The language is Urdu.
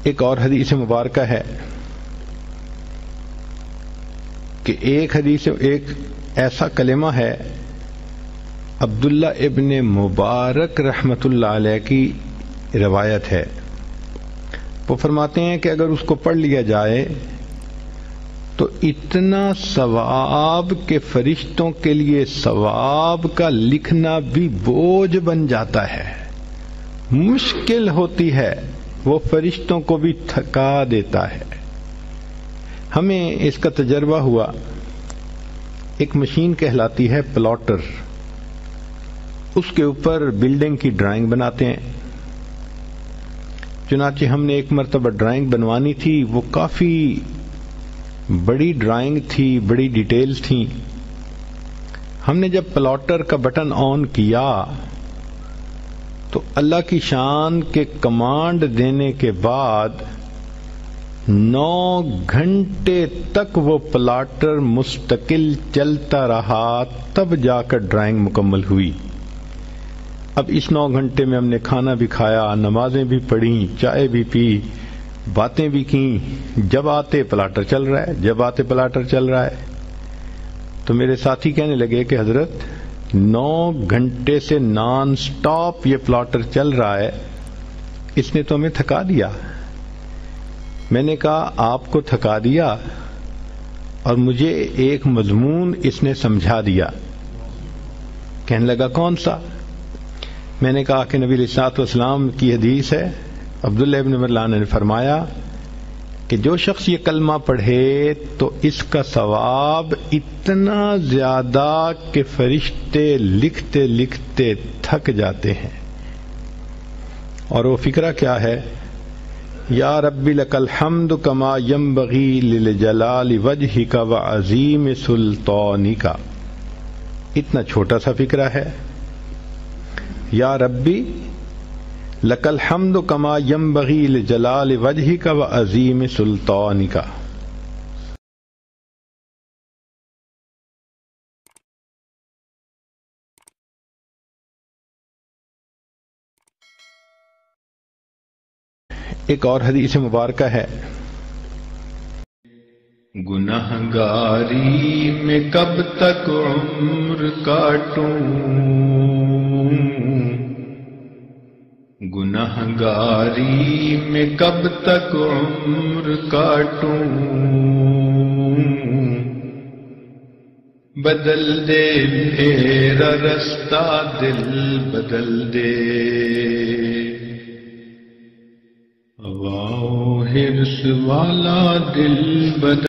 ایک اور حدیث مبارکہ ہے کہ ایک ایسا کلمہ ہے عبداللہ ابن مبارک رحمت اللہ علیہ کی روایت ہے. وہ فرماتے ہیں کہ اگر اس کو پڑھ لیا جائے تو اتنا ثواب کہ فرشتوں کے لیے ثواب کا لکھنا بھی بوجھ بن جاتا ہے، مشکل ہوتی ہے، وہ فرشتوں کو بھی تھکا دیتا ہے. ہمیں اس کا تجربہ ہوا. ایک مشین کہلاتی ہے پلاٹر، اس کے اوپر بلڈنگ کی ڈرائنگ بناتے ہیں. چنانچہ ہم نے ایک مرتبہ ڈرائنگ بنوانی تھی، وہ کافی بڑی ڈرائنگ تھی، بڑی ڈیٹیلز تھیں. ہم نے جب پلاٹر کا بٹن آن کیا تو اللہ کی شان کے کمانڈ دینے کے بعد 9 گھنٹے تک وہ پلاٹر مستقل چلتا رہا، تب جا کر ڈرائنگ مکمل ہوئی. اب اس 9 گھنٹے میں ہم نے کھانا بھی کھایا، نمازیں بھی پڑھیں، چائے بھی پی، باتیں بھی کیں. جب آتے پلاٹر چل رہا ہے، جب آتے پلاٹر چل رہا ہے. تو میرے ساتھی کہنے لگے کہ حضرت 9 گھنٹے سے نان سٹاپ یہ پلاٹر چل رہا ہے، اس نے تو ہمیں تھکا دیا. میں نے کہا آپ کو تھکا دیا اور مجھے ایک مضمون اس نے سمجھا دیا. کہنے لگا کون سا؟ میں نے کہا کہ نبی علیہ الصلوۃ والسلام کی حدیث ہے، عبداللہ ابن مرلان نے فرمایا کہ جو شخص یہ کلمہ پڑھے تو اس کا ثواب اتنا زیادہ کہ فرشتے لکھتے لکھتے تھک جاتے ہیں. اور وہ فکرہ کیا ہے؟ یا ربی لک الحمد کما ینبغی لجلال وجہک وعظیم سلطانک. اتنا چھوٹا سا فکرہ ہے. یا ربی لک الحمد کما ینبغی لجلال وجہک وعظیم سلطانک. ایک اور حدیث مبارکہ ہے، گنہگاری میں کب تک عمر کاٹوں، گنہگاری میں کب تک عمر کاٹوں، بدل دے میرا رستہ دل بدل دے، ہوا حرص والا دل بدل